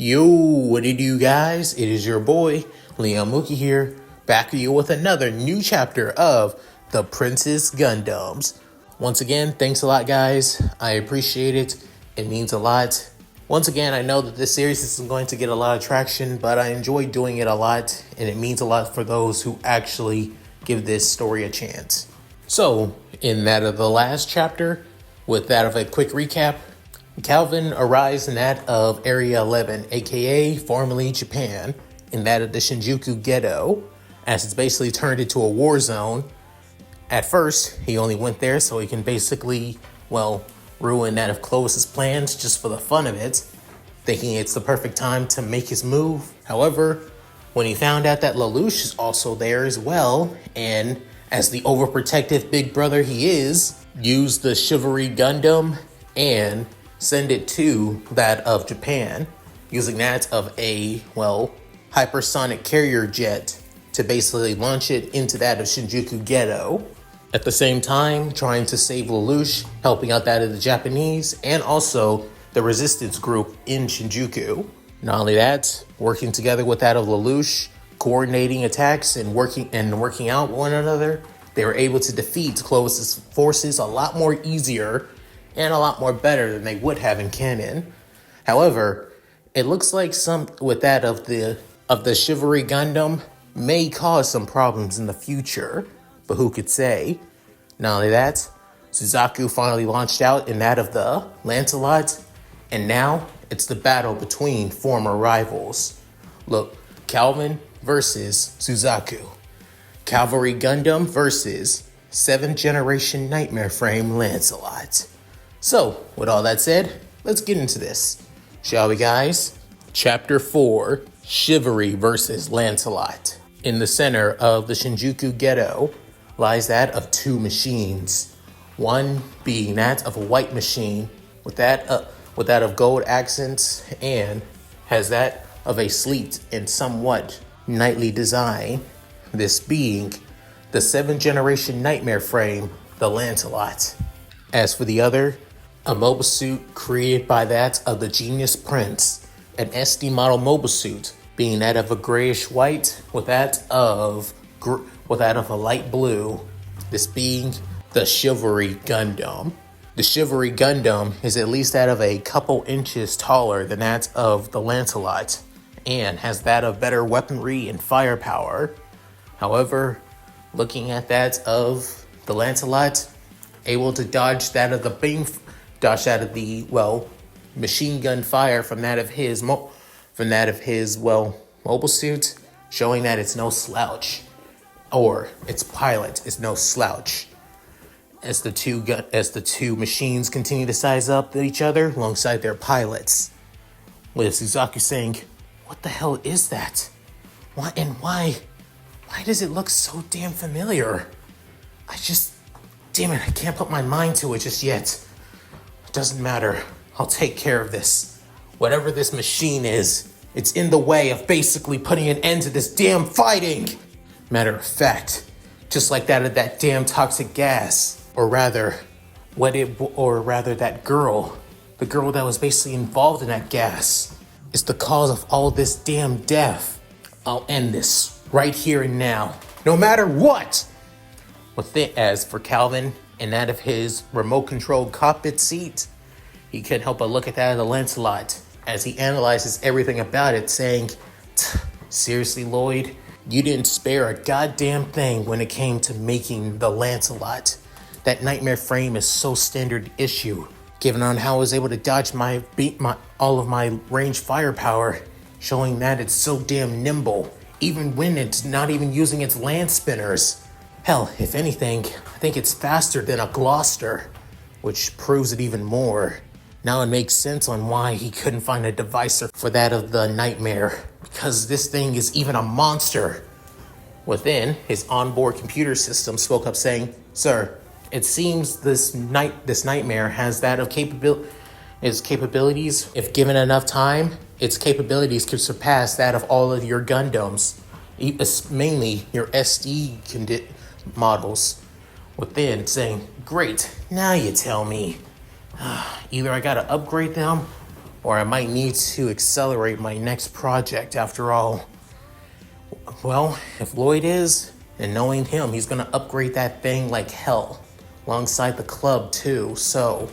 Yo, what do you do, guys? It is your boy, Leon Mookie here, back with you with another new chapter of The Princess Gundams. Once again, thanks a lot, guys. I appreciate it. It means a lot. Once again, I know that this series isn't going to get a lot of traction, but I enjoy doing it a lot, and it means a lot for those who actually give this story a chance. So, in that of the last chapter, with that of a quick recap, Calvin arrives in that of Area 11, aka formerly Japan, in that of the Shinjuku ghetto, as it's basically turned into a war zone. At first, he only went there so he can basically, ruin that of Clovis's plans just for the fun of it, thinking it's the perfect time to make his move. However, when he found out that Lelouch is also there as well, and as the overprotective big brother he is, used the Shivery Gundam and send it to that of Japan, using that of a, hypersonic carrier jet to basically launch it into that of Shinjuku ghetto. At the same time, trying to save Lelouch, helping out that of the Japanese, and also the resistance group in Shinjuku. Not only that, working together with that of Lelouch, coordinating attacks and working out one another, they were able to defeat Clovis's forces a lot more easier and a lot more better than they would have in canon. However, it looks like some with that of the Chivalry Gundam may cause some problems in the future, but who could say? Not only that, Suzaku finally launched out in that of the Lancelot, and now it's the battle between former rivals. Look, Calvin versus Suzaku. Cavalry Gundam versus 7th generation Nightmare Frame Lancelot. So, with all that said, let's get into this, shall we, guys? Chapter 4, Chivalry versus Lancelot. In the center of the Shinjuku ghetto lies that of two machines. One being that of a white machine with that of gold accents, and has that of a sleek and somewhat knightly design. This being the 7th generation Nightmare Frame, the Lancelot. As for the other, a mobile suit created by that of the Genius Prince, an SD model mobile suit, being that of a grayish white with that of a light blue. This being the Chivalry Gundam. The Chivalry Gundam is at least that of a couple inches taller than that of the Lancelot, and has that of better weaponry and firepower. However, looking at that of the Lancelot, able to dodge that of the machine gun fire from that of his mobile suit, showing that it's no slouch, or its pilot is no slouch. As the two machines continue to size up each other alongside their pilots, with Suzaku saying, "What the hell is that? Why does it look so damn familiar? I can't put my mind to it just yet. It doesn't matter. I'll take care of this. Whatever this machine is, it's in the way of basically putting an end to this damn fighting." Matter of fact, just like that of that damn toxic gas, or rather that girl, the girl that was basically involved in that gas, is the cause of all this damn death. I'll end this right here and now, no matter what. As for Calvin and that of his remote-controlled cockpit seat, he couldn't help but look at that of the Lancelot as he analyzes everything about it, saying, "Seriously, Lloyd, you didn't spare a goddamn thing when it came to making the Lancelot. That Nightmare Frame is so standard issue, given on how I was able to dodge all of my range firepower, showing that it's so damn nimble, even when it's not even using its land spinners. Hell, if anything, I think it's faster than a Gloucester, which proves it even more. Now it makes sense on why he couldn't find a devicer for that of the Nightmare, because this thing is even a monster." Within, his onboard computer system spoke up saying, "Sir, it seems this Nightmare has that of its capabilities. If given enough time, its capabilities could surpass that of all of your Gundams, mainly your SD models." Within, saying, "Great, now you tell me. Either I gotta upgrade them, or I might need to accelerate my next project after all. Well, if Lloyd is, and knowing him, he's gonna upgrade that thing like hell, alongside the club too. So,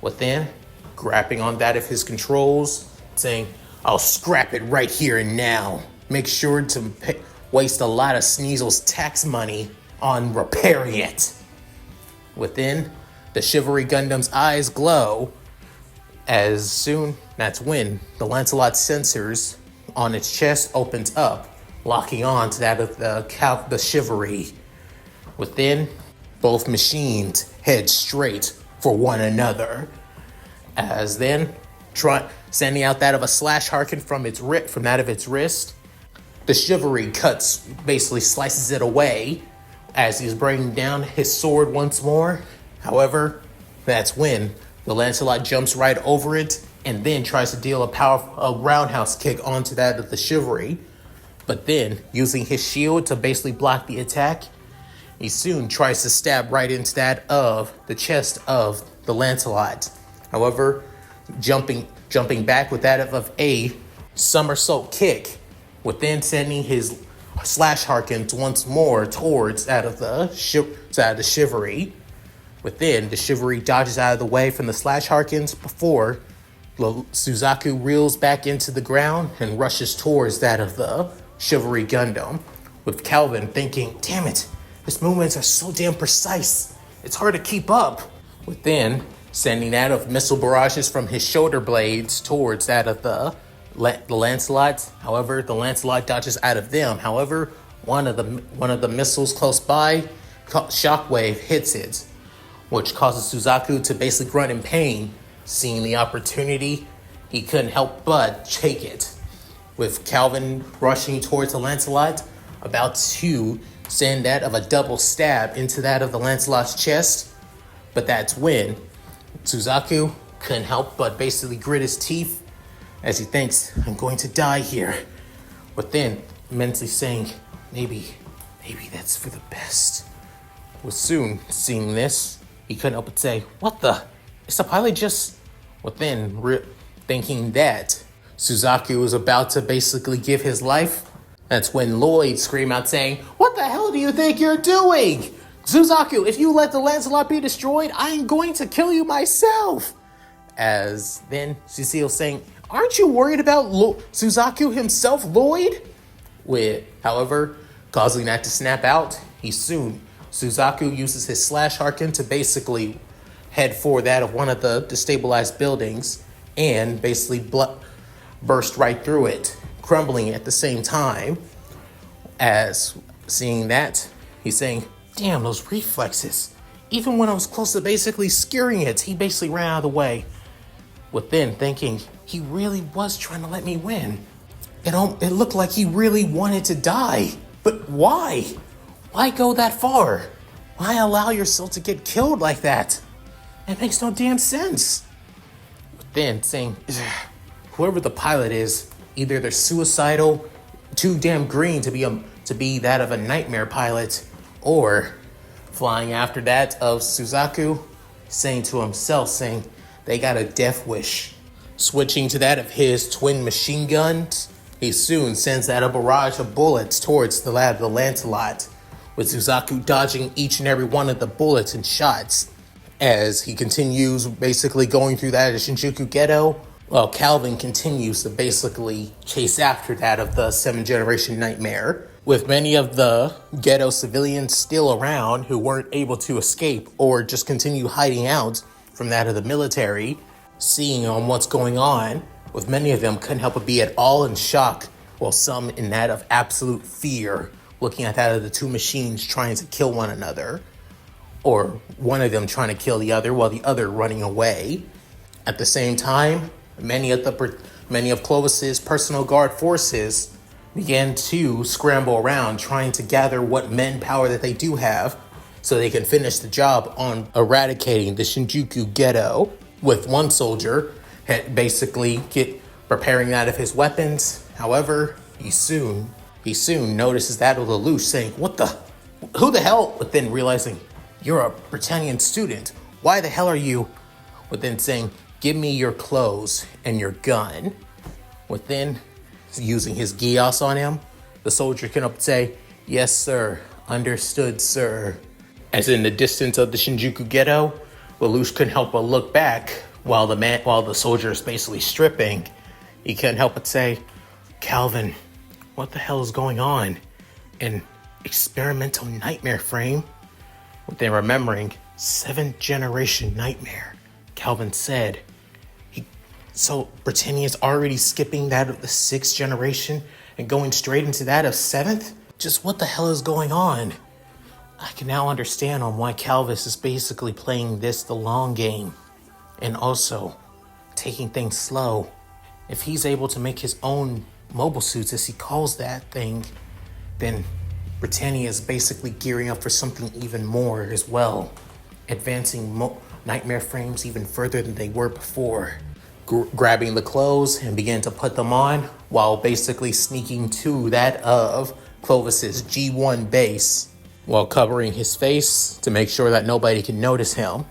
within, grabbing on that of his controls, saying, I'll scrap it right here and now. Make sure to waste a lot of Sneasel's tax money on repairing it. Within, the Shivery Gundam's eyes glow. As soon, that's when the Lancelot sensors on its chest opens up, locking on to that of the Shivery. Within, both machines head straight for one another. As then, sending out that of a slash harken from that of its wrist, the Shivery basically slices it away as he's bringing down his sword once more. However, that's when the Lancelot jumps right over it and then tries to deal a roundhouse kick onto that of the Shivery. But then, using his shield to basically block the attack, he soon tries to stab right into that of the chest of the Lancelot. However, jumping back with that of a somersault kick, with then sending his slash harkens once more towards that of the Shivery. Within, the Shivery dodges out of the way from the slash harkens before Suzaku reels back into the ground and rushes towards that of the Shivery Gundam, with Calvin thinking, damn it, his movements are so damn precise, it's hard to keep up. Within, sending that of missile barrages from his shoulder blades towards that of the Lancelot. However, the Lancelot dodges out of them. However, one of the missiles close by, Shockwave, hits it, which causes Suzaku to basically grunt in pain. Seeing the opportunity, he couldn't help but take it. With Calvin rushing towards the Lancelot, about to send that of a double stab into that of the Lancelot's chest. But that's when Suzaku couldn't help but basically grit his teeth as he thinks, I'm going to die here. But then, mentally saying, maybe that's for the best. Was soon seeing this, he couldn't help but say, what the? Is the pilot just... Within, thinking that Suzaku was about to basically give his life, that's when Lloyd screamed out saying, what the hell do you think you're doing? Suzaku, if you let the Lancelot be destroyed, I am going to kill you myself. As then Cecile saying, aren't you worried about Suzaku himself, Lloyd? However, causing that to snap out, Suzaku uses his slash harken to basically head for that of one of the destabilized buildings and basically burst right through it, crumbling at the same time. As seeing that, he's saying, damn, those reflexes. Even when I was close to basically skewering it, he basically ran out of the way. Within, thinking, he really was trying to let me win. It looked like he really wanted to die. But why? Why go that far? Why allow yourself to get killed like that? It makes no damn sense. Within, saying, whoever the pilot is, either they're suicidal, too damn green to be that of a nightmare pilot, or flying after that of Suzaku, saying to himself, saying, they got a death wish. Switching to that of his twin machine guns, he soon sends out a barrage of bullets towards the lad of the Lancelot, with Suzaku dodging each and every one of the bullets and shots. As he continues basically going through that of Shinjuku Ghetto, while Calvin continues to basically chase after that of the 7th generation nightmare, with many of the ghetto civilians still around who weren't able to escape or just continue hiding out from that of the military, seeing on what's going on, with many of them couldn't help but be at all in shock, while some in that of absolute fear, looking at that of the two machines trying to kill one another, or one of them trying to kill the other while the other running away. At the same time, many of Clovis's personal guard forces began to scramble around, trying to gather what manpower that they do have so they can finish the job on eradicating the Shinjuku Ghetto, with one soldier basically preparing that of his weapons. However, he soon notices that of Lelouch saying, who the hell? But then realizing, you're a Britannian student. Why the hell are you? But then saying, give me your clothes and your gun. Within, using his Geass on him, the soldier can up say, yes, sir. Understood, sir. As in the distance of the Shinjuku ghetto, Lelouch couldn't help but look back while the soldier is basically stripping. He couldn't help but say, Calvin, what the hell is going on? An experimental nightmare frame? Within remembering, 7th generation nightmare, Calvin said. So Britannia's already skipping that of the 6th generation and going straight into that of 7th? Just what the hell is going on? I can now understand on why Clovis is basically playing this the long game and also taking things slow. If he's able to make his own mobile suits, as he calls that thing, then Britannia is basically gearing up for something even more as well, advancing nightmare frames even further than they were before. Grabbing the clothes and begin to put them on while basically sneaking to that of Clovis's G1 base while covering his face to make sure that nobody can notice him.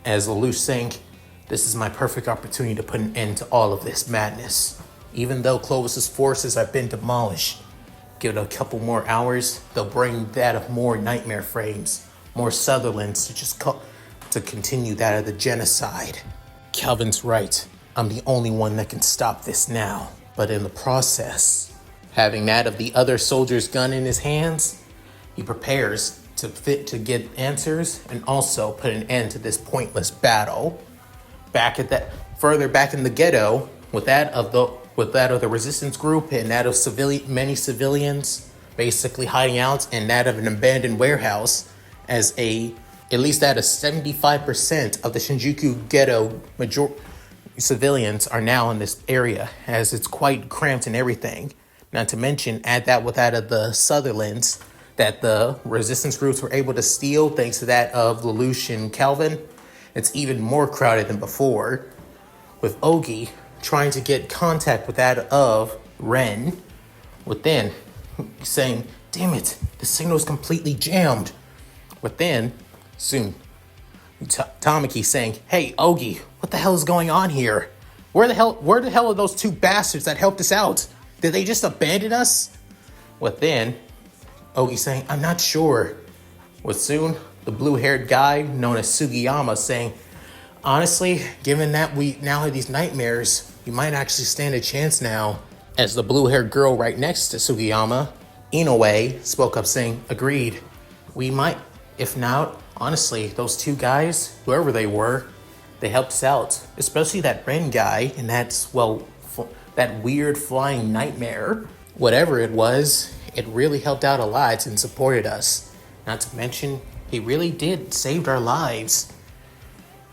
As Lelouch saying, this is my perfect opportunity to put an end to all of this madness. Even though Clovis's forces have been demolished, give it a couple more hours, they'll bring that of more nightmare frames, more Sutherlands to continue that of the genocide. Calvin's right. I'm the only one that can stop this now. But in the process, having that of the other soldier's gun in his hands, he prepares to get answers and also put an end to this pointless battle. Further back in the ghetto, with that of the resistance group and that of many civilians basically hiding out, and that of an abandoned warehouse, at least that of 75% of the Shinjuku ghetto civilians are now in this area, as it's quite cramped and everything. Not to mention, add that with that of the Sutherlands that the resistance groups were able to steal thanks to that of Lelouch and Calvin. It's even more crowded than before, with Ogi trying to get contact with that of Ren within, saying, damn it, the signal is completely jammed. Within, soon, Tamaki saying, hey, Ogi, what the hell is going on here? Where the hell are those 2 bastards that helped us out? Did they just abandon us? Within, Ogi saying, I'm not sure. With soon, the blue-haired guy known as Sugiyama saying, honestly, given that we now have these nightmares, you might actually stand a chance now. As the blue-haired girl right next to Sugiyama, Inoue, spoke up saying, agreed. We might, if not, honestly, those 2 guys, whoever they were, they helped us out. Especially that Ren guy and that weird flying nightmare. Whatever it was, it really helped out a lot and supported us. Not to mention, he really did save our lives.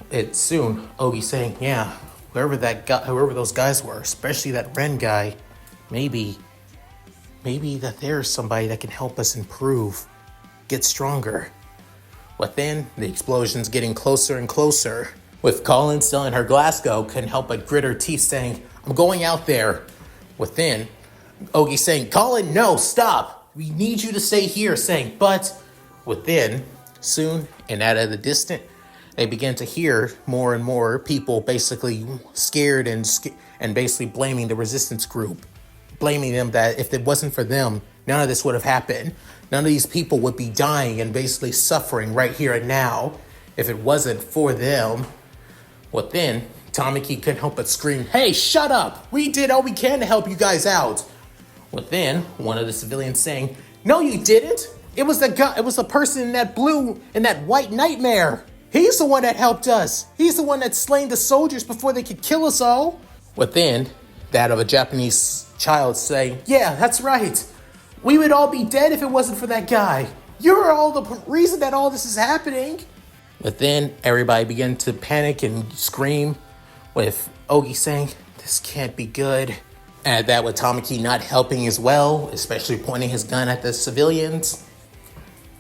It's soon, Ogi saying, yeah, whoever those guys were, especially that Ren guy, maybe that there's somebody that can help us improve, get stronger. But then the explosion's getting closer and closer. With Colin still in her Glasgow, couldn't help but grit her teeth saying, I'm going out there. Within, Ogi saying, Colin, no, stop. We need you to stay here, saying, but within, soon, and out of the distant, they began to hear more and more people basically scared and basically blaming the resistance group. Blaming them that if it wasn't for them, none of this would have happened. None of these people would be dying and basically suffering right here and now if it wasn't for them. Well, then, Tamaki couldn't help but scream, hey, shut up! We did all we can to help you guys out. Well, then, one of the civilians saying, no, you didn't! It was the person in that white nightmare! He's the one that helped us! He's the one that slain the soldiers before they could kill us all! Within, that of a Japanese child saying, yeah, that's right! We would all be dead if it wasn't for that guy! You're all the reason that all this is happening! But then everybody began to panic and scream, with Ogi saying, this can't be good. Add that with Tamaki not helping as well, especially pointing his gun at the civilians.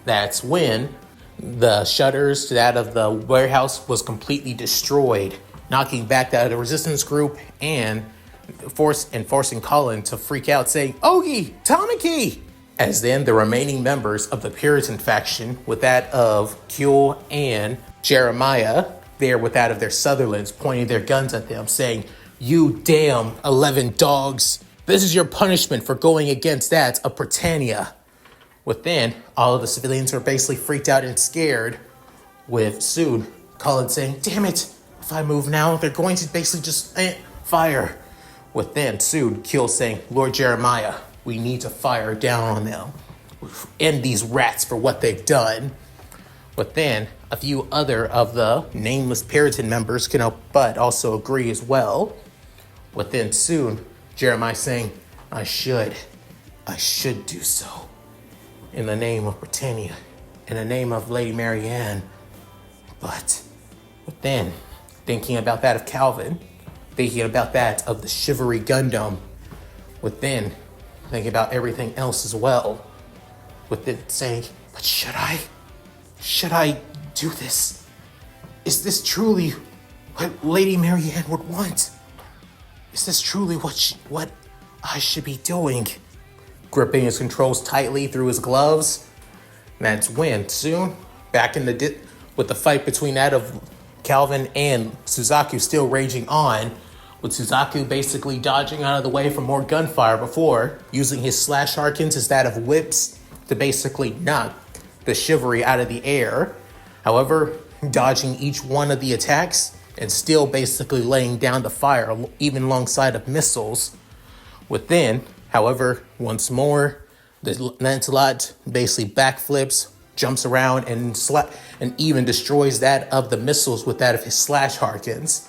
That's when the shutters to that of the warehouse was completely destroyed, knocking back that of the resistance group and forcing Colin to freak out, saying, Ogi, Tamaki! As then the remaining members of the Puritan faction, with that of Kyul and Jeremiah, there with that of their Sutherlands, pointing their guns at them, saying, "You damn 11 dogs. This is your punishment for going against that of Britannia." Within, all of the civilians are basically freaked out and scared, with soon Colin saying, "Damn it, if I move now, they're going to basically just fire." Within, soon Kill saying, "Lord Jeremiah, we need to fire down on them. End these rats for what they've done." Within, a few other of the nameless Puritan members can help but also agree as well. Within, soon Jeremiah saying, I should do so. In the name of Britannia, in the name of Lady Marianne." But within, thinking about that of Calvin, thinking about that of the Shivery Gundam, within, thinking about everything else as well, within saying, "But should I do this? Is this truly what Lady Marianne would want? Is this truly what I should be doing?" Gripping his controls tightly through his gloves. And that's when, soon, back in with the fight between that of Calvin and Suzaku still raging on, with Suzaku basically dodging out of the way from more gunfire before using his slash harkins as that of whips to basically knock the Chivalry out of the air. However, dodging each one of the attacks and still basically laying down the fire, even alongside of missiles. Within, however, once more, the Lancelot basically backflips, jumps around, and even destroys that of the missiles with that of his slash harkins.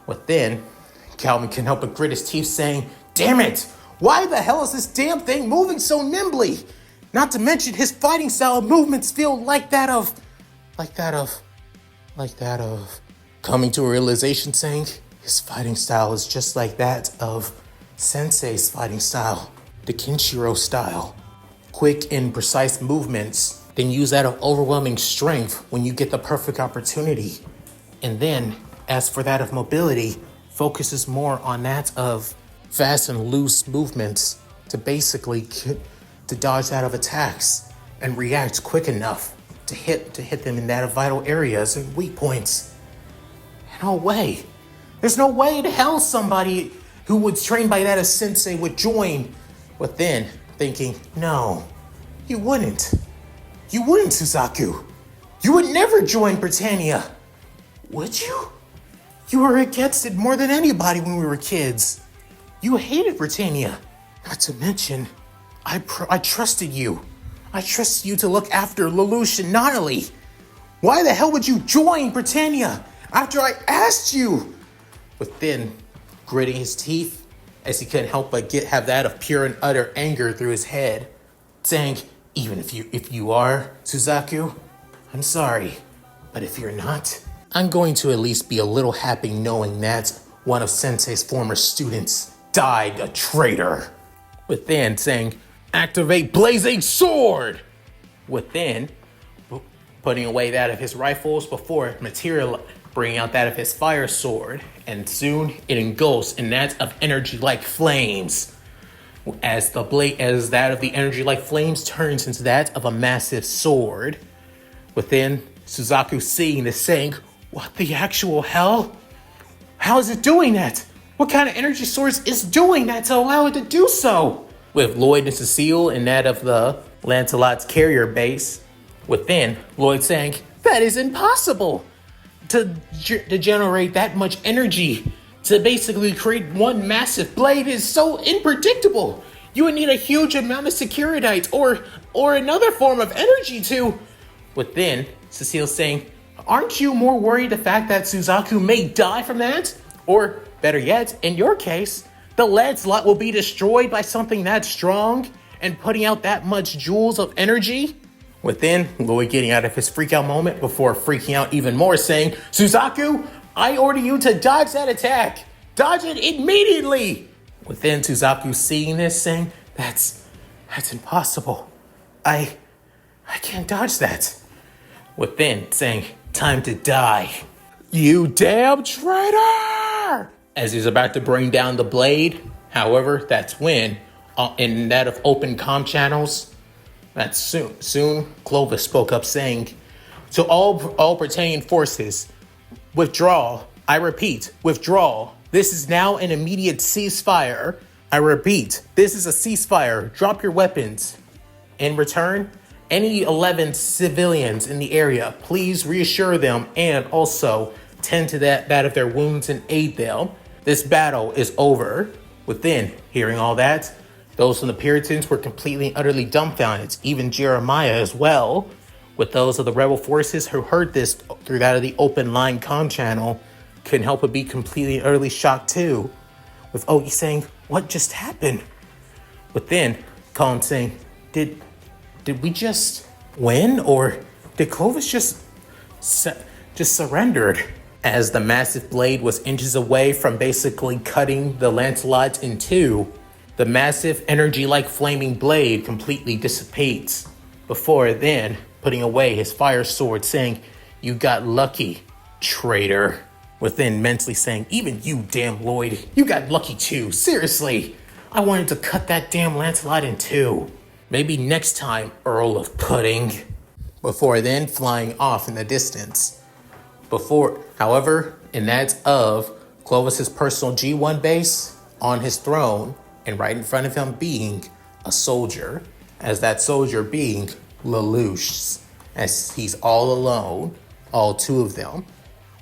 Within, Calvin can help but grit his teeth, saying, "Damn it! Why the hell is this damn thing moving so nimbly? Not to mention his fighting style movements feel like that of coming to a realization, saying his fighting style is just like that of Sensei's fighting style, the Kenshiro style. Quick and precise movements, then use that of overwhelming strength when you get the perfect opportunity. And then, as for that of mobility, focuses more on that of fast and loose movements to basically to dodge out of attacks and react quick enough to hit them in that of vital areas and weak points. No way. There's no way to hell somebody who was trained by that as Sensei would join within, thinking, no, you wouldn't. You wouldn't, Suzaku. You would never join Britannia. Would you? You were against it more than anybody when we were kids. You hated Britannia. Not to mention, I trusted you. I trusted you to look after Lelouch and Nonnally. Why the hell would you join Britannia after I asked you? Within, gritting his teeth, as he couldn't help but have that of pure and utter anger through his head, saying, even if you are, Suzaku, I'm sorry, but if you're not, I'm going to at least be a little happy knowing that one of Sensei's former students died a traitor. Within, saying, activate Blazing Sword! Within, putting away that of his rifles before bringing out that of his fire sword, and soon it engulfs in that of energy like flames. As that of the energy like flames turns into that of a massive sword. Within, Suzaku seeing this, saying, what the actual hell? How is it doing that? What kind of energy source is doing that to allow it to do so? With Lloyd and Cecile in that of the Lancelot's carrier base. Within, Lloyd saying, that is impossible to generate that much energy. To basically create one massive blade is so unpredictable. You would need a huge amount of securitites or another form of energy to. Within, Cecile saying, aren't you more worried the fact that Suzaku may die from that? Or better yet, in your case, the Lancelot will be destroyed by something that strong and putting out that much joules of energy? Within, Lloyd getting out of his freak out moment before freaking out even more, saying, Suzaku, I order you to dodge that attack. Dodge it immediately. Within, Suzaku seeing this, saying, that's impossible. I can't dodge that. Within, saying, time to die. You damn traitor! As he's about to bring down the blade. However, that's when, in that of open comm channels, that's soon Clovis spoke up, saying, to all Britannian forces, withdraw. I repeat, withdraw. This is now an immediate ceasefire. I repeat, this is a ceasefire. Drop your weapons. In return, any 11 civilians in the area, please reassure them and also tend to that of their wounds and aid them. This battle is over. Within hearing all that, those from the Puritans were completely and utterly dumbfounded, even Jeremiah as well. With those of the rebel forces who heard this through that of the open line comm channel, couldn't help but be completely and utterly shocked too. With Ogi saying, what just happened? Within, Colin saying, did we just win? Or did Clovis just surrendered? As the massive blade was inches away from basically cutting the Lancelot in two, the massive energy-like flaming blade completely dissipates, before then putting away his fire sword saying, you got lucky, traitor. Within mentally saying, even you damn Lloyd, you got lucky too, seriously. I wanted to cut that damn Lancelot in two. Maybe next time, Earl of Pudding. Before then flying off in the distance. However, in that of Clovis's personal G1 base on his throne, and right in front of him being a soldier, as that soldier being Lelouch, as he's all alone, all two of them,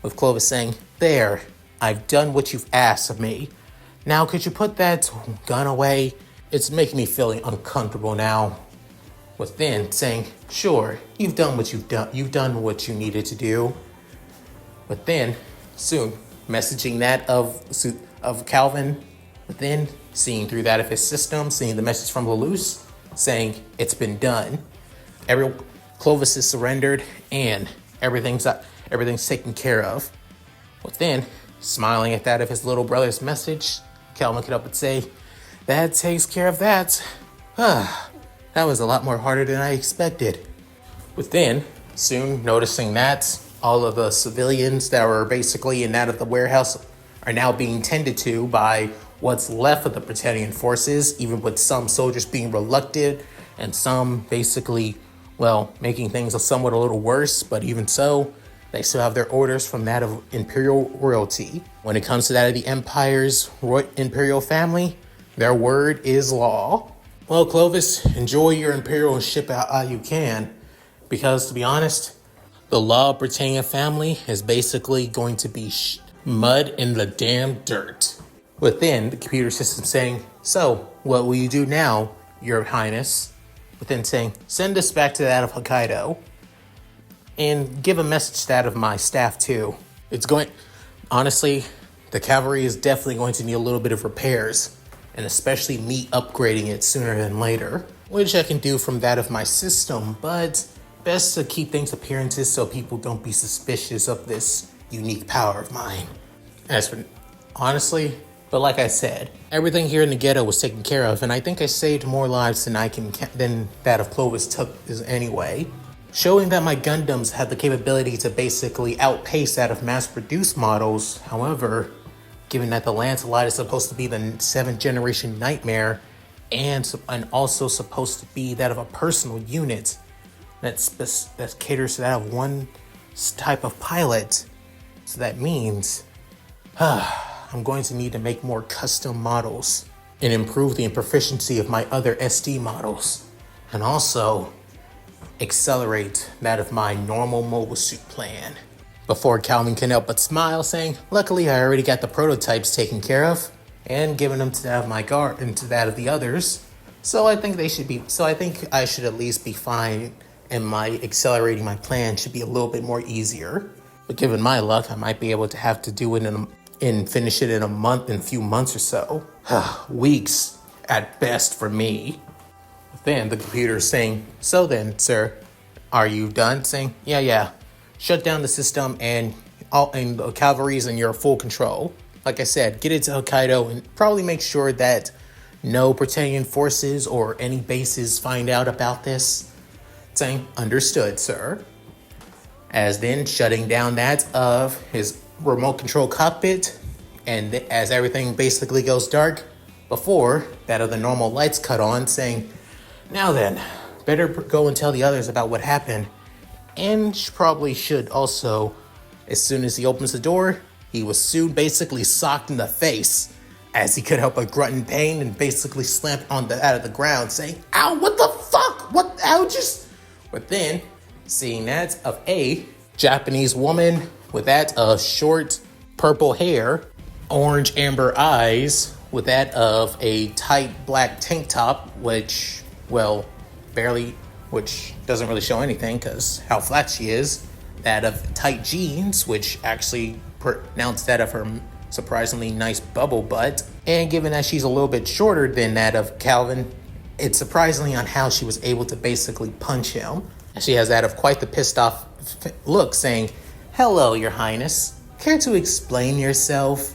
with Clovis saying, there, I've done what you've asked of me. Now could you put that gun away? It's making me feeling uncomfortable now. Within saying, sure, you've done what you've what you needed to do. But then, soon, messaging that of Calvin, but then seeing through that of his system, seeing the message from Lelouch, saying it's been done. Clovis is surrendered and everything's taken care of. But then, smiling at that of his little brother's message, Calvin could up and say, that takes care of that. That was a lot more harder than I expected. But then, soon noticing that all of the civilians that were basically in that of the warehouse are now being tended to by what's left of the Britannian forces, even with some soldiers being reluctant and some basically, making things somewhat a little worse, but even so, they still have their orders from that of Imperial royalty. When it comes to that of the Empire's Imperial family, their word is law. Well, Clovis, enjoy your Imperial ship out you can, because to be honest, the Law of Britannia family is basically going to be mud in the damn dirt. Within the computer system saying, so, what will you do now, Your Highness? Within saying, send us back to that of Hokkaido. And give a message to that of my staff too. Honestly, the cavalry is definitely going to need a little bit of repairs. And especially me upgrading it sooner than later. Which I can do from that of my system, but best to keep things appearances so people don't be suspicious of this unique power of mine. But like I said, everything here in the ghetto was taken care of, and I think I saved more lives than that of Clovis took anyway. Showing that my Gundams had the capability to basically outpace that of mass-produced models. However, given that the Lancelot is supposed to be the 7th generation nightmare, and also supposed to be that of a personal unit, that caters to that of one type of pilot. So that means I'm going to need to make more custom models and improve the proficiency of my other SD models. And also accelerate that of my normal mobile suit plan. Before Calvin can help but smile, saying, luckily I already got the prototypes taken care of and given them to that of my guard and to that of the others. So I think I should at least be fine, and my accelerating my plan should be a little bit more easier. But given my luck, I might be able to have to do it and finish it in a few months or so. Weeks at best for me. Then the computer is saying, so then, sir, are you done? Saying, yeah. Shut down the system and the cavalry's in your full control. Like I said, get it to Hokkaido and probably make sure that no Britannian forces or any bases find out about this. Saying, understood, sir. As then shutting down that of his remote control cockpit, and as everything basically goes dark, before that of the normal lights cut on, saying, now then, better go and tell the others about what happened, and probably should also as soon as he opens the door, he was soon basically socked in the face, as he could help but grunt in pain and basically slapped out of the ground, saying, "Ow, what the fuck? What? Ow, just..." But then, seeing that of a Japanese woman with that of short purple hair, orange amber eyes, with that of a tight black tank top, which, well, which doesn't really show anything because how flat she is, that of tight jeans, which actually pronounced that of her surprisingly nice bubble butt, and given that she's a little bit shorter than that of Calvin, it's surprisingly on how she was able to basically punch him. She has that of quite the pissed off look, saying, "Hello, Your Highness. Care to explain yourself?"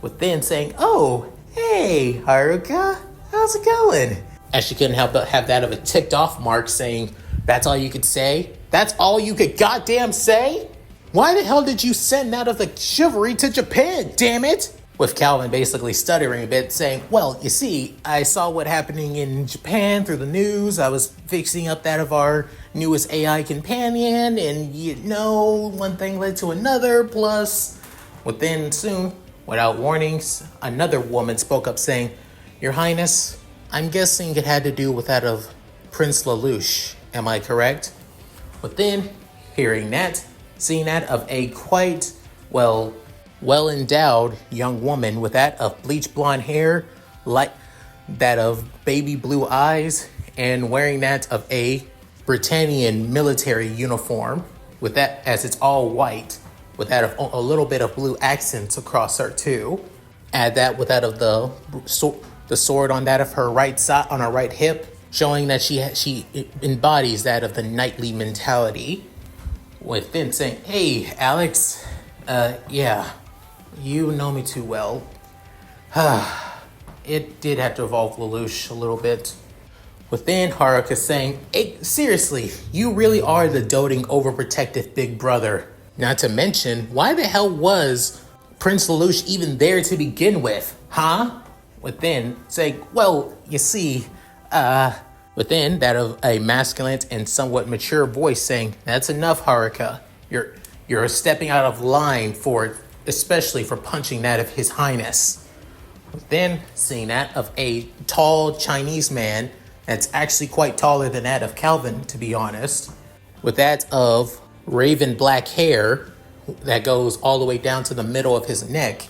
With then saying, "Oh, hey, Haruka, how's it going?" As she couldn't help but have that of a ticked off mark, saying, "That's all you could say? That's all you could goddamn say? Why the hell did you send that of the Chivalry to Japan, damn it?" With Calvin basically stuttering a bit, saying, "Well, you see, I saw what happening in Japan through the news. I was fixing up that of our newest AI companion, and you know, one thing led to another, plus..." Within soon, without warnings, another woman spoke up saying, "Your Highness, I'm guessing it had to do with that of Prince Lelouch, am I correct?" Within, hearing that, seeing that of a quite, well-endowed young woman with that of bleach blonde hair, like that of baby blue eyes, and wearing that of a Britannian military uniform, with that as it's all white, with that of a little bit of blue accents across her too. Add that with that of the sword on that of her right side, on her right hip, showing that she embodies that of the knightly mentality. With then saying, "Hey, Alex, yeah, you know me too well." It did have to involve Lelouch a little bit. Within, Haruka saying, "Hey, seriously, you really are the doting, overprotective big brother. Not to mention, why the hell was Prince Lelouch even there to begin with, huh?" Within, saying, "Well, you see, within that of a masculine and somewhat mature voice saying, "That's enough, Haruka. You're stepping out of line especially for punching that of His Highness." Then seeing that of a tall Chinese man that's actually quite taller than that of Calvin, to be honest, with that of raven black hair that goes all the way down to the middle of his neck,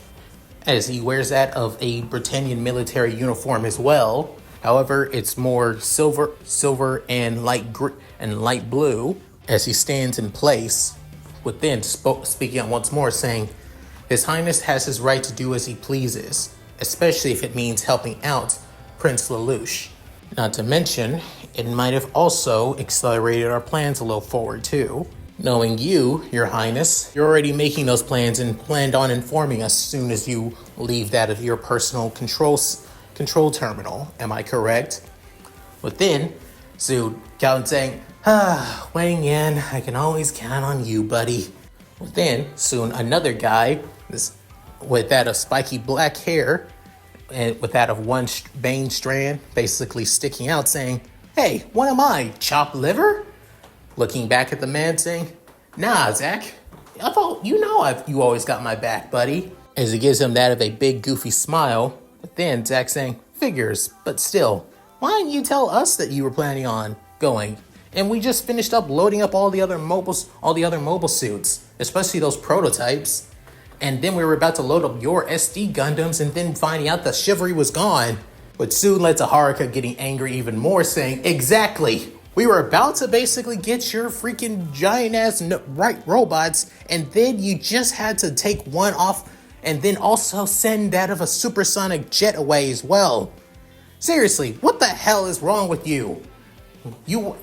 as he wears that of a Britannian military uniform as well. However, it's more silver and light blue, as he stands in place. Within, speaking out once more, saying, "His Highness has his right to do as he pleases, especially if it means helping out Prince Lelouch. Not to mention, it might have also accelerated our plans a little forward too. Knowing you, Your Highness, you're already making those plans and planned on informing us as soon as you leave that of your personal control terminal. Am I correct?" Within, so Calvin saying, "Weighing in, I can always count on you, buddy." Within, soon another guy, with that of spiky black hair, and with that of one bane strand basically sticking out, saying, "Hey, what am I, chopped liver?" Looking back at the man saying, "Nah, Zach, I thought you always got my back, buddy." As he gives him that of a big goofy smile. But then Zach saying, "Figures, but still, why didn't you tell us that you were planning on going? And we just finished up loading up all the other mobile suits, especially those prototypes. And then we were about to load up your SD Gundams and then finding out the Shivery was gone." But soon led to Haruka getting angry even more, saying, "Exactly. We were about to basically get your freaking giant-ass robots, and then you just had to take one off and then also send that of a supersonic jet away as well. Seriously, what the hell is wrong with you?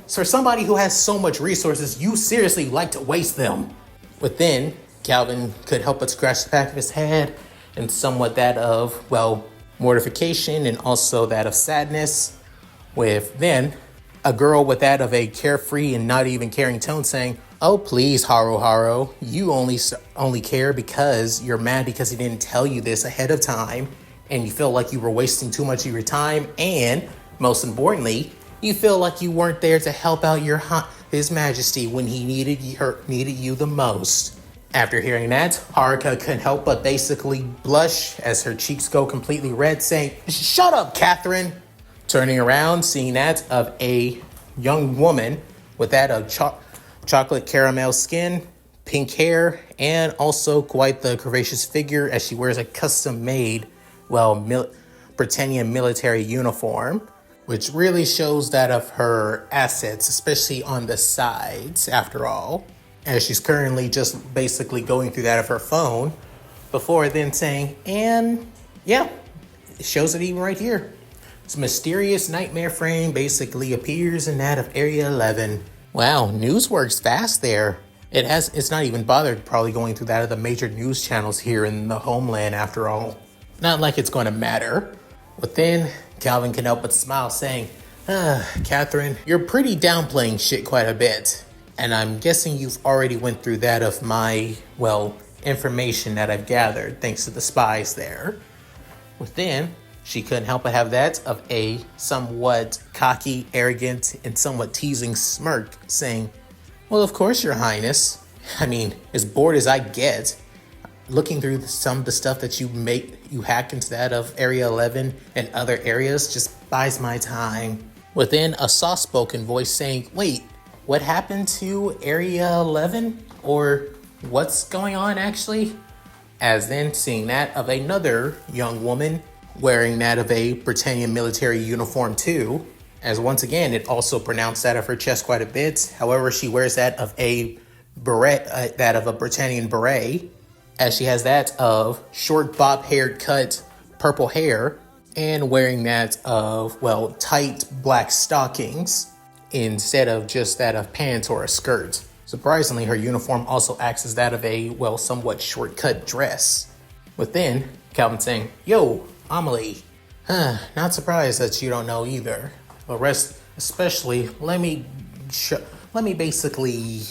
For somebody who has so much resources, you seriously like to waste them." Within, Calvin could help but scratch the back of his head and somewhat that of, mortification and also that of sadness. With then a girl with that of a carefree and not even caring tone saying, "Oh, please, Haru, you only care because you're mad because he didn't tell you this ahead of time, and you feel like you were wasting too much of your time, and most importantly, you feel like you weren't there to help out His Majesty when he needed you the most." After hearing that, Haruka couldn't help but basically blush as her cheeks go completely red, saying, "Shut up, Catherine!" Turning around, seeing that of a young woman with that of chocolate caramel skin, pink hair, and also quite the curvaceous figure as she wears a custom-made, Britannian military uniform, which really shows that of her assets, especially on the sides, after all, as she's currently just basically going through that of her phone, before then saying, and yeah, it shows it even right here. This mysterious nightmare frame basically appears in that of Area 11. Wow, news works fast there. It's not even bothered probably going through that of the major news channels here in the homeland after all. Not like it's going to matter. But then Calvin can help but smile, saying, Catherine, you're pretty downplaying shit quite a bit. And I'm guessing you've already went through that of my, information that I've gathered thanks to the spies there. But then she couldn't help but have that of a somewhat cocky, arrogant, and somewhat teasing smirk, saying, well, of course, Your Highness. I mean, as bored as I get, looking through some of the stuff that you hack into that of Area 11 and other areas just buys my time. Within a soft-spoken voice saying, wait, what happened to Area 11? Or what's going on actually? As then seeing that of another young woman wearing that of a Britannian military uniform too. As once again, it also pronounced that of her chest quite a bit. However, she wears that of a beret, that of a Britannian beret, as she has that of short bob-haired cut purple hair, and wearing that of, tight black stockings instead of just that of pants or a skirt. Surprisingly, her uniform also acts as that of a, somewhat short-cut dress. Within, Calvin saying, yo, Amelie, not surprised that you don't know either. But especially, let me basically,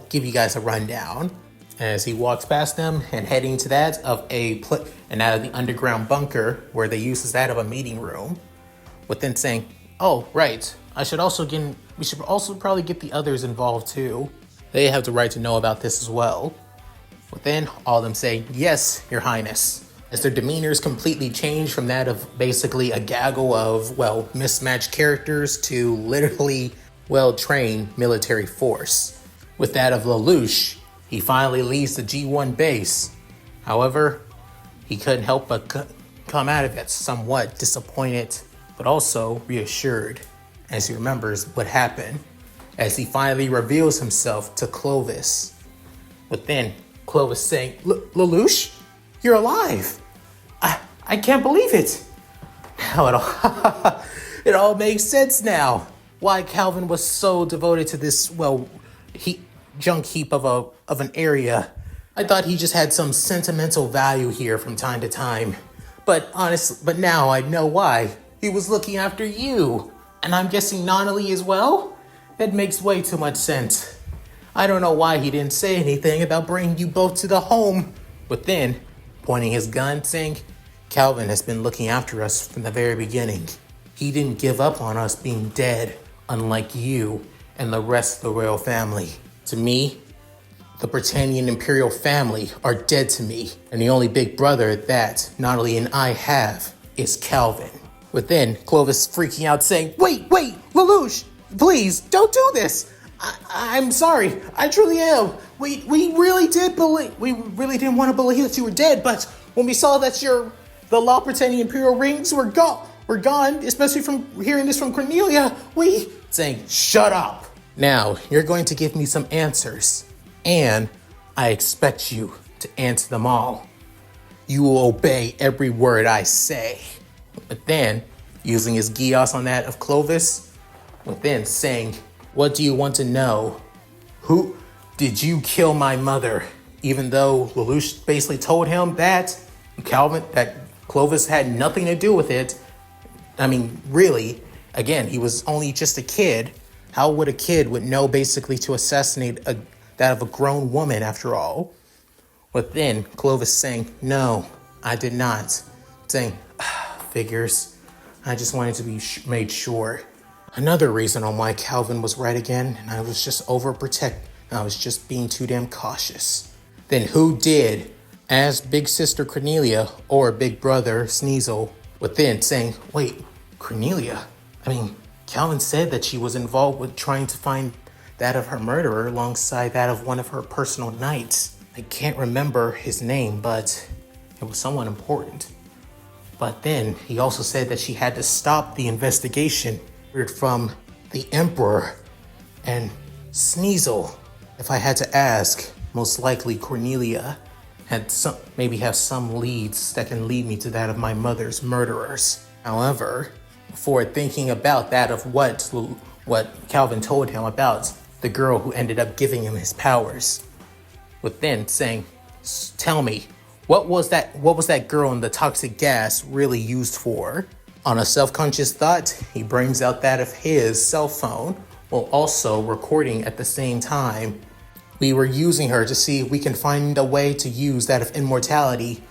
give you guys a rundown. As he walks past them and heading to that of the underground bunker where they use as that of a meeting room. With then saying, oh, right, we should also probably get the others involved too. They have the right to know about this as well. But then all of them say, yes, Your Highness. As their demeanors completely change from that of basically a gaggle of, mismatched characters to literally well-trained military force. With that of Lelouch, he finally leaves the G1 base. However, he couldn't help but come out of it somewhat disappointed, but also reassured, as he remembers what happened, as he finally reveals himself to Clovis. But then Clovis saying, Lelouch? You're alive. I can't believe it. Now it all makes sense now. Why Calvin was so devoted to this, junk heap of an area. I thought he just had some sentimental value here from time to time. But now I know why. He was looking after you. And I'm guessing Nonali as well? That makes way too much sense. I don't know why he didn't say anything about bringing you both to the home. But then, pointing his gun, saying, Calvin has been looking after us from the very beginning. He didn't give up on us being dead, unlike you and the rest of the royal family. To me, the Britannian imperial family are dead to me, and the only big brother that Natalie and I have is Calvin. Within, Clovis freaking out, saying, Wait, Lelouch, please, don't do this. I'm sorry, I truly am. We really didn't want to believe that you were dead, but when we saw that the La Britannia Imperial rings were gone, especially from hearing this from Cornelia, saying, shut up. Now, you're going to give me some answers, and I expect you to answer them all. You will obey every word I say. But then, using his Geass on that of Clovis, within saying, what do you want to know? Who did you kill my mother? Even though Lelouch basically told him that Clovis had nothing to do with it. I mean, really, again, he was only just a kid. How would a kid would know basically to assassinate that of a grown woman after all? But then Clovis saying, no, I did not. Saying, figures. I just wanted to be made sure. Another reason on why Calvin was right again, and I was just overprotective. I was just being too damn cautious. then who did? Asked Big Sister Cornelia or Big Brother Sneasel, within saying, wait, Cornelia? I mean, Calvin said that she was involved with trying to find that of her murderer alongside that of one of her personal knights. I can't remember his name, but it was someone important. But then he also said that she had to stop the investigation from the Emperor and Sneasel. If I had to ask, most likely Cornelia had maybe have some leads that can lead me to that of my mother's murderers. However, before thinking about that of what Calvin told him about the girl who ended up giving him his powers, with then saying, tell me, what was that girl in the toxic gas really used for? On a self-conscious thought, he brings out that of his cell phone while also recording at the same time. We were using her to see if we can find a way to use that of immortality.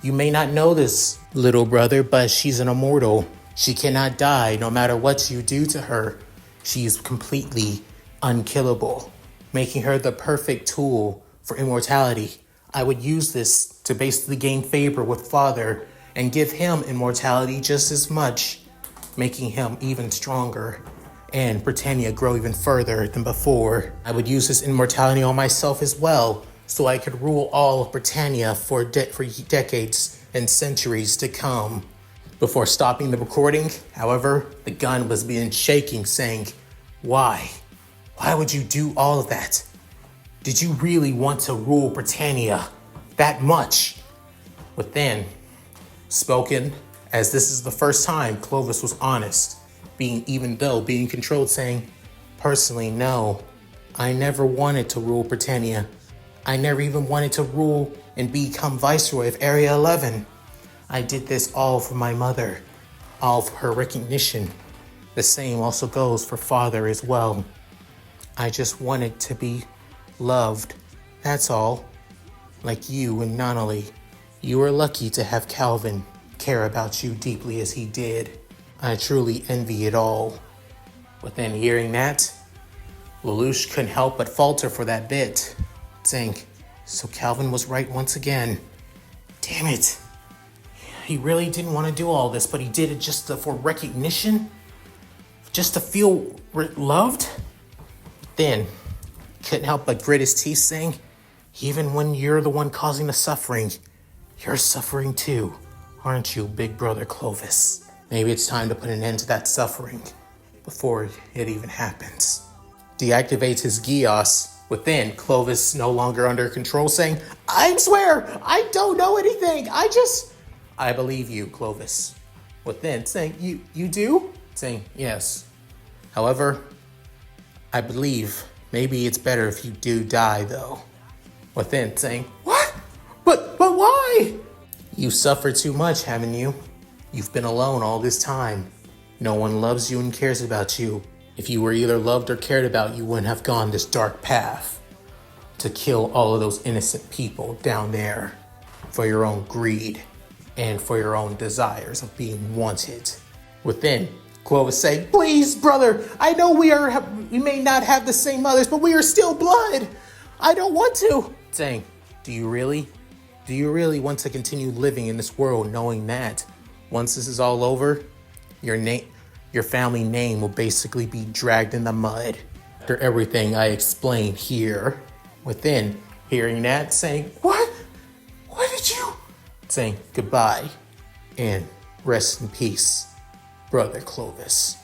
You may not know this, little brother, but she's an immortal. She cannot die no matter what you do to her. She is completely unkillable, making her the perfect tool for immortality. I would use this to basically gain favor with Father and give him immortality just as much, making him even stronger and Britannia grow even further than before. I would use this immortality on myself as well, so I could rule all of Britannia for decades and centuries to come. Before stopping the recording, however, the gun was being shaking, saying, why? Why would you do all of that? Did you really want to rule Britannia that much? Within, spoken as this is the first time Clovis was honest, even though being controlled, saying, personally, no, I never wanted to rule Britannia. I never even wanted to rule and become Viceroy of Area 11. I did this all for my mother, all for her recognition. The same also goes for Father as well. I just wanted to be loved, that's all. Like you and Nonali. You were lucky to have Calvin care about you deeply as he did. I truly envy it all. But then hearing that, Lelouch couldn't help but falter for that bit, saying, so Calvin was right once again. Damn it. He really didn't want to do all this, but he did it just for recognition? Just to feel loved? Then, couldn't help but grit his teeth, saying, even when you're the one causing the suffering, you're suffering too, aren't you, big brother Clovis? Maybe it's time to put an end to that suffering before it even happens. Deactivates his Geass. Within, Clovis no longer under control, saying, I swear, I don't know anything. I believe you, Clovis. Within, saying, you do? Saying, yes. However, I believe maybe it's better if you do die, though. Within, saying, what? But why? You suffered too much, haven't you? You've been alone all this time. No one loves you and cares about you. If you were either loved or cared about, you wouldn't have gone this dark path to kill all of those innocent people down there for your own greed and for your own desires of being wanted. Within, Clovis saying, please, brother, I know we may not have the same mothers, but we are still blood. I don't want to. Saying, do you really want to continue living in this world knowing that once this is all over, your family name will basically be dragged in the mud? After everything I explained here. Within, hearing that, saying, what? What did you? Saying goodbye and rest in peace, brother Clovis.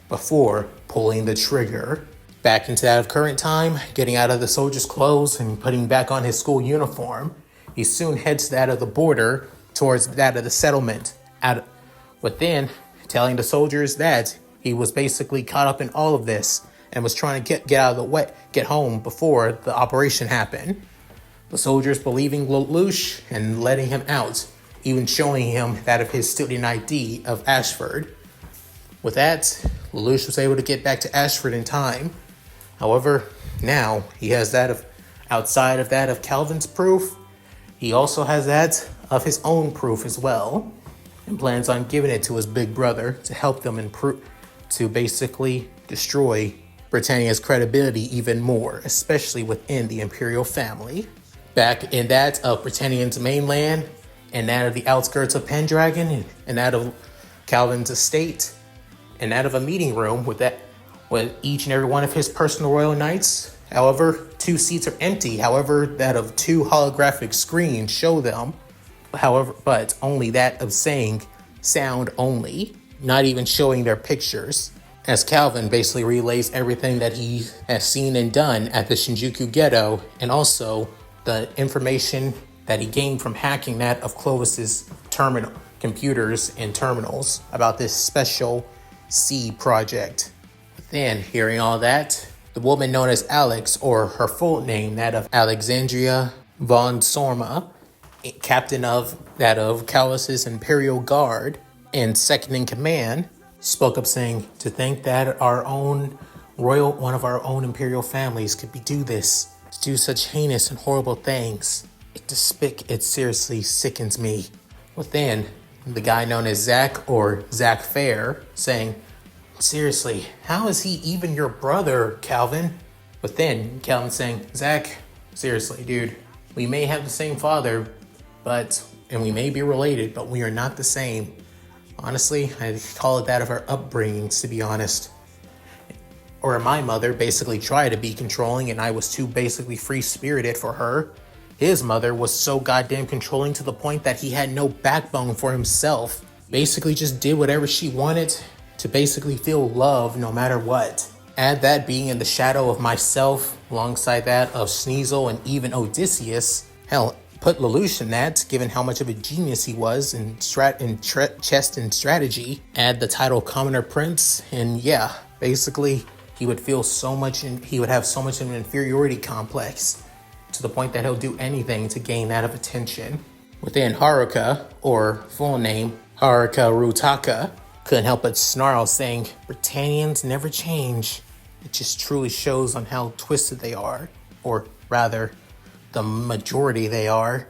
Before pulling the trigger back into that of current time, getting out of the soldier's clothes and putting back on his school uniform, he soon heads that of the border towards that of the settlement. Within, telling the soldiers that he was basically caught up in all of this and was trying to get out of the way, get home before the operation happened. The soldiers believing Lelouch and letting him out, even showing him that of his student ID of Ashford. With that, Lelouch was able to get back to Ashford in time. However, now he has that of, outside of that of Calvin's proof, he also has that of his own proof as well, and plans on giving it to his big brother to help them improve, to basically destroy Britannia's credibility even more, especially within the imperial family. back in that of Britannian's mainland, and that of the outskirts of Pendragon, and that of Calvin's estate, and that of a meeting room with each and every one of his personal royal knights. However, 2 seats are empty. However, that of 2 holographic screens show them. However, but only that of saying sound only, not even showing their pictures. As Calvin basically relays everything that he has seen and done at the Shinjuku ghetto, and also the information that he gained from hacking that of Clovis's computers and terminals about this special C project. Then, hearing all that, the woman known as Alex, or her full name, that of Alexandria von Sorma, captain of Clovis's Imperial Guard and second in command, spoke up saying, to think that one of our own imperial families could do this, to do such heinous and horrible things. It seriously sickens me. But then, the guy known as Zach, or Zach Fair, saying, seriously, how is he even your brother, Calvin? But then, Calvin saying, Zach, seriously, dude, we may have the same father, and we may be related, but we are not the same. Honestly, I call it that of our upbringings, to be honest. Or my mother basically tried to be controlling, and I was too basically free-spirited for her. His mother was so goddamn controlling to the point that he had no backbone for himself. Basically just did whatever she wanted to basically feel love no matter what. Add that being in the shadow of myself, alongside that of Sneasel and even Odysseus. Hell, put Lelouch in that, given how much of a genius he was in chess and strategy. Add the title Commoner Prince, and yeah, basically he would have so much of an inferiority complex, to the point that he'll do anything to gain that of attention. Within Haruka, or full name Haruka Rutaka, couldn't help but snarl, saying, Britannians never change. It just truly shows on how twisted they are, or rather, the majority they are.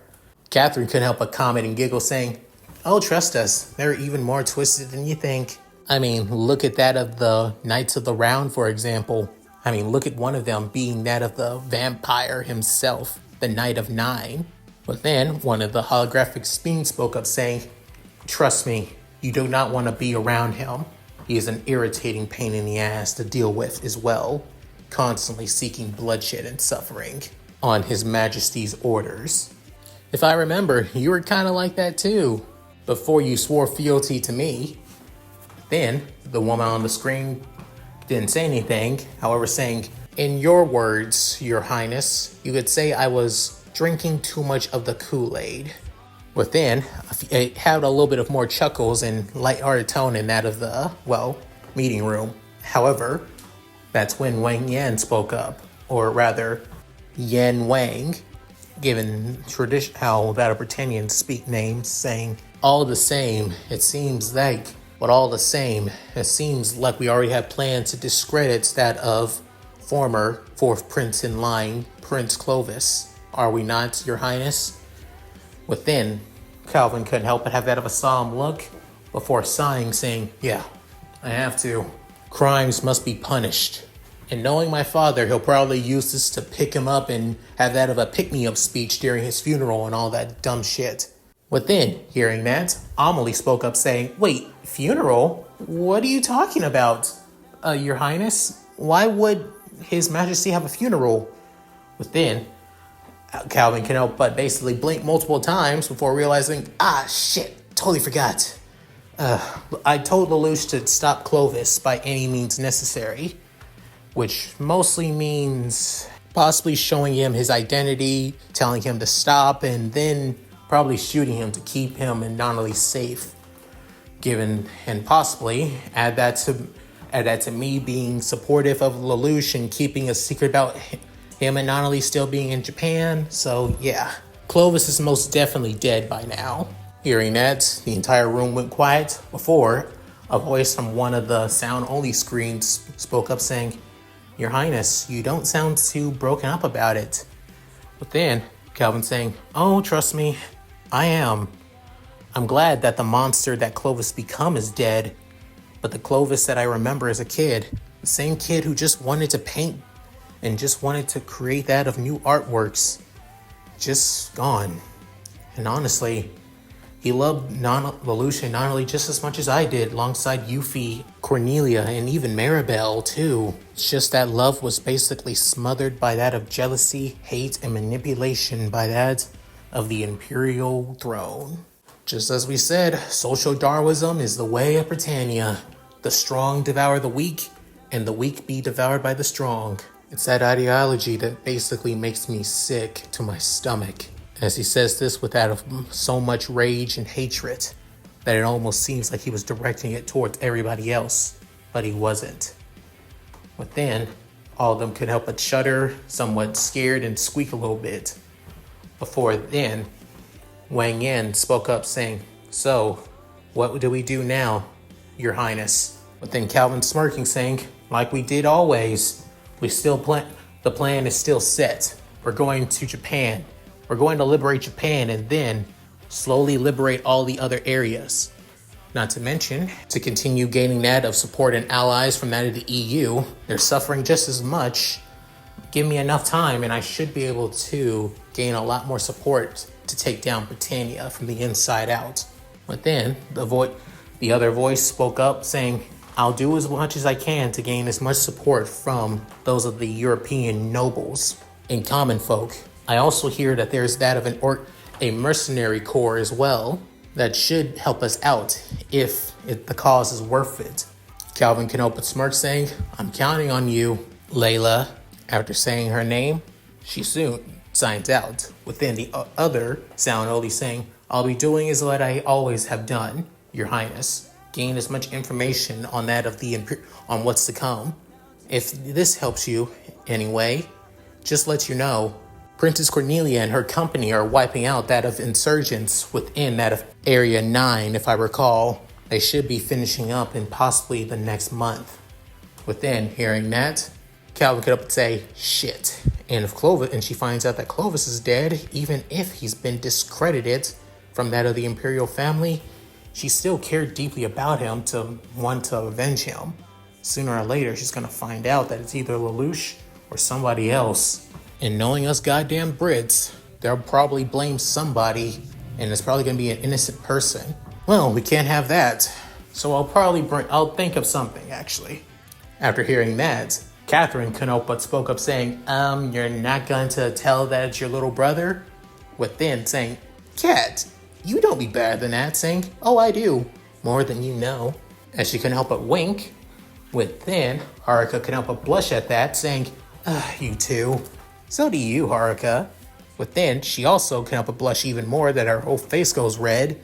Catherine couldn't help but comment and giggle, saying, oh, trust us, they're even more twisted than you think. I mean, look at that of the Knights of the Round, for example. I mean, look at one of them being that of the vampire himself, the Knight of Nine. But then, one of the holographic beings spoke up, saying, trust me, you do not want to be around him. He is an irritating pain in the ass to deal with as well, constantly seeking bloodshed and suffering on His Majesty's orders. If I remember, you were kind of like that too, before you swore fealty to me. Then, the woman on the screen didn't say anything, however saying, in your words, Your Highness, you could say I was drinking too much of the Kool-Aid. Within, it had a little bit of more chuckles and light-hearted tone in that of the, meeting room. However, that's when Wang Yan spoke up, or rather, Yan Wang, given tradition how that of Britannians speak names, saying, all the same, it seems like we already have plans to discredit that of former fourth prince in line, Prince Clovis. Are we not, Your Highness? Within, Calvin couldn't help but have that of a solemn look before sighing, saying, yeah, I have to. Crimes must be punished. And knowing my father, he'll probably use this to pick him up and have that of a pick-me-up speech during his funeral and all that dumb shit. Within, hearing that, Amelie spoke up saying, wait, funeral? What are you talking about, Your Highness? Why would His Majesty have a funeral? Within, Calvin couldn't help but basically blink multiple times before realizing, shit, totally forgot. I told Lelouch to stop Clovis by any means necessary, which mostly means possibly showing him his identity, telling him to stop, and then probably shooting him to keep him and Donnelly safe. And possibly add that to me being supportive of Lelouch and keeping a secret about him and Donnelly still being in Japan. So yeah, Clovis is most definitely dead by now. Hearing that, the entire room went quiet before a voice from one of the sound-only screens spoke up saying, Your Highness, you don't sound too broken up about it. But then, Calvin saying, oh, trust me, I am. I'm glad that the monster that Clovis become is dead, but the Clovis that I remember as a kid, the same kid who just wanted to paint and just wanted to create that of new artworks, just gone. And honestly, he loved Lelouch not only just as much as I did, alongside Yuffie, Cornelia, and even Maribel too. It's just that love was basically smothered by that of jealousy, hate, and manipulation by that of the Imperial throne. Just as we said, social Darwinism is the way of Britannia. The strong devour the weak, and the weak be devoured by the strong. It's that ideology that basically makes me sick to my stomach. As he says this with that of so much rage and hatred that it almost seems like he was directing it towards everybody else, but he wasn't. But then, all of them could help but shudder, somewhat scared, and squeak a little bit. Before then, Wang Yan spoke up saying, "So, what do we do now, Your Highness?" But then Calvin smirking saying, "Like we did always, the plan is still set. We're going to Japan. We're going to liberate Japan and then slowly liberate all the other areas. Not to mention, to continue gaining that of support and allies from that of the EU. They're suffering just as much. Give me enough time and I should be able to gain a lot more support to take down Britannia from the inside out." But then the other voice spoke up saying, "I'll do as much as I can to gain as much support from those of the European nobles and common folk. I also hear that there's that of a mercenary corps as well that should help us out if the cause is worth it." Calvin can help but smirk saying, "I'm counting on you, Layla." After saying her name, she soon signs out. Within the other sound only saying, "I'll be doing is what I always have done, Your Highness. Gain as much information on that of on what's to come. If this helps you anyway, just let you know, Princess Cornelia and her company are wiping out that of insurgents within that of Area 9, if I recall. They should be finishing up in possibly the next month." Within hearing that, Calvin could up and say, "Shit." And if Clovis, and she finds out that Clovis is dead, even if he's been discredited from that of the Imperial family, she still cared deeply about him to want to avenge him. Sooner or later, she's going to find out that it's either Lelouch or somebody else. And knowing us goddamn Brits, they'll probably blame somebody, and it's probably going to be an innocent person. Well, we can't have that. So I'll think of something, actually. After hearing that, Catherine couldn't help but spoke up saying, "You're not going to tell that it's your little brother?" Within saying, "Cat, you don't be better than that," saying, "Oh, I do. More than you know." As she couldn't help but wink. Within, Haruka couldn't help but blush at that, saying, "You too." "So do you, Haruka." Within, she also couldn't help but blush even more that her whole face goes red.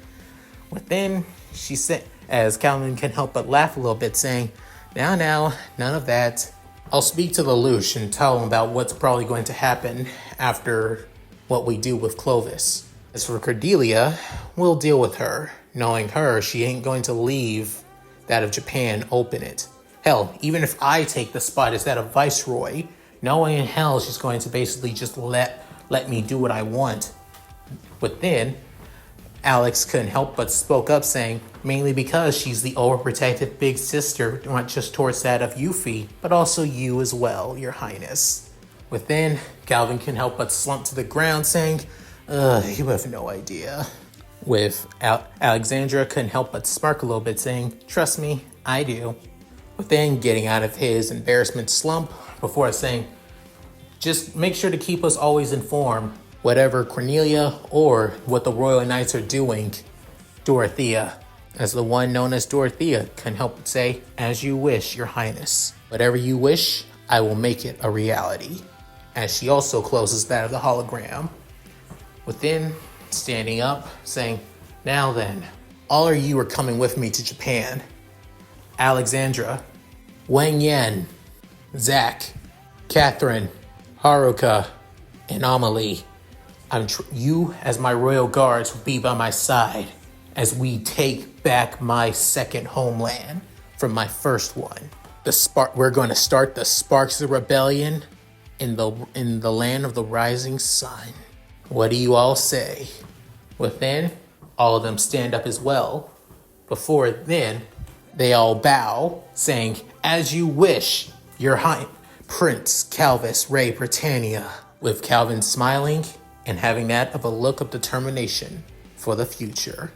Within, she said, as Calvin couldn't help but laugh a little bit, saying, Now, none of that. I'll speak to Lelouch and tell him about what's probably going to happen after what we do with Clovis. As for Cordelia, we'll deal with her. Knowing her, she ain't going to leave that of Japan open it. Hell, even if I take the spot as that of Viceroy, knowing in hell she's going to basically just let me do what I want. But then, Alex couldn't help but spoke up saying, mainly because she's the overprotective big sister, not just towards that of Yuffie, but also you as well, Your Highness. Within, Calvin couldn't help but slump to the ground saying, you have no idea. With Alexandra couldn't help but smirk a little bit saying, trust me, I do. Within, getting out of his embarrassment slump before saying, just make sure to keep us always informed, whatever Cornelia or what the Royal Knights are doing. Dorothea, as the one known as Dorothea, can help but say, as you wish, Your Highness. Whatever you wish, I will make it a reality. As she also closes that of the hologram. Within, standing up, saying, now then, all of you are coming with me to Japan. Alexandra, Wang Yan, Zach, Catherine, Haruka, and Amelie. You, as my royal guards, will be by my side as we take back my second homeland from my first one. We're going to start the sparks of rebellion in the land of the rising sun. What do you all say? Within, all of them stand up as well. Before then, they all bow, saying, as you wish, Your High Prince Calvis Ray Britannia. With Calvin smiling and having that of a look of determination for the future.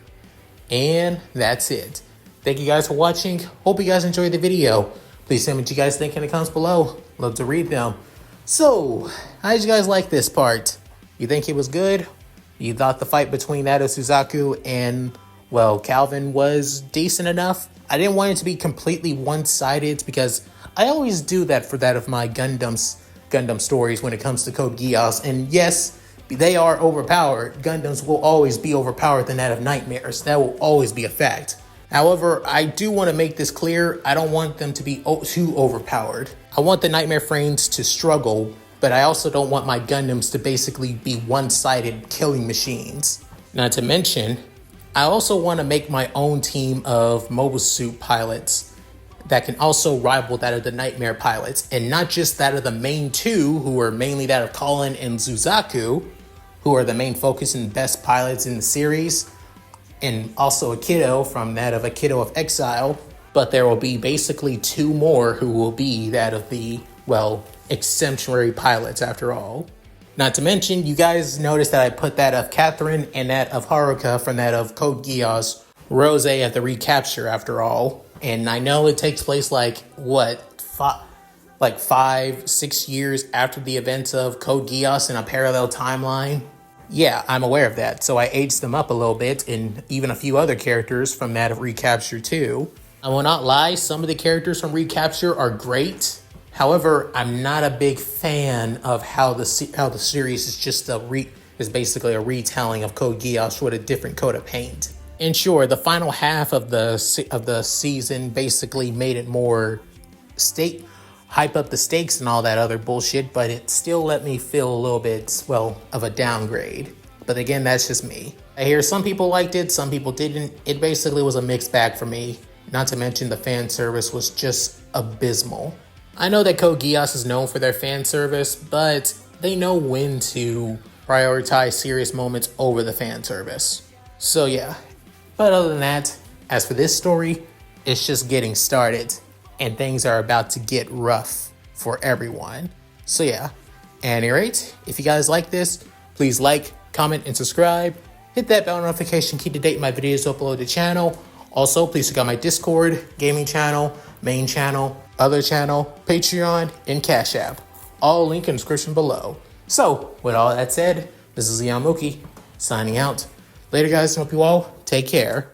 And that's it. Thank you guys for watching. Hope you guys enjoyed the video. Please tell me what you guys think in the comments below. Love to read them. So, how did you guys like this part? You think it was good? You thought the fight between that of Suzaku and, well, Calvin was decent enough? I didn't want it to be completely one-sided because I always do that for that of my Gundam stories when it comes to Code Geass. And yes, they are overpowered. Gundams will always be overpowered than that of Nightmares. That will always be a fact. However, I do want to make this clear. I don't want them to be too overpowered. I want the Nightmare frames to struggle, but I also don't want my Gundams to basically be one-sided killing machines. Not to mention, I also want to make my own team of mobile suit pilots that can also rival that of the Nightmare pilots, and not just that of the main two, who are mainly that of Colin and Suzaku, who are the main focus and best pilots in the series, and also a Kiddo from that of a Kiddo of Exile, but there will be basically two more who will be that of the, well, exemplary pilots after all. Not to mention, you guys noticed that I put that of Catherine and that of Haruka from that of Code Geass, Rose at the recapture after all. And I know it takes place like, what, 5-6 years after the events of Code Geass in a parallel timeline. Yeah, I'm aware of that, so I aged them up a little bit, and even a few other characters from that of Recapture too. I will not lie, some of the characters from Recapture are great. However, I'm not a big fan of how the series is just is basically a retelling of Code Geass with a different coat of paint. And sure, the final half of the season basically made it more hype up the stakes and all that other bullshit, but it still let me feel a little bit, well, of a downgrade. But again, that's just me. I hear some people liked it, some people didn't. It basically was a mixed bag for me. Not to mention the fan service was just abysmal. I know that Code Geass is known for their fan service, but they know when to prioritize serious moments over the fan service. So yeah, but other than that, as for this story, it's just getting started. And things are about to get rough for everyone. So yeah, at any rate, if you guys like this, please like, comment, and subscribe. Hit that bell notification, keep to date my videos upload to the channel. Also, please check out my Discord, gaming channel, main channel, other channel, Patreon, and Cash App. All link in the description below. So, with all that said, this is Lelouch signing out. Later guys, hope you all take care.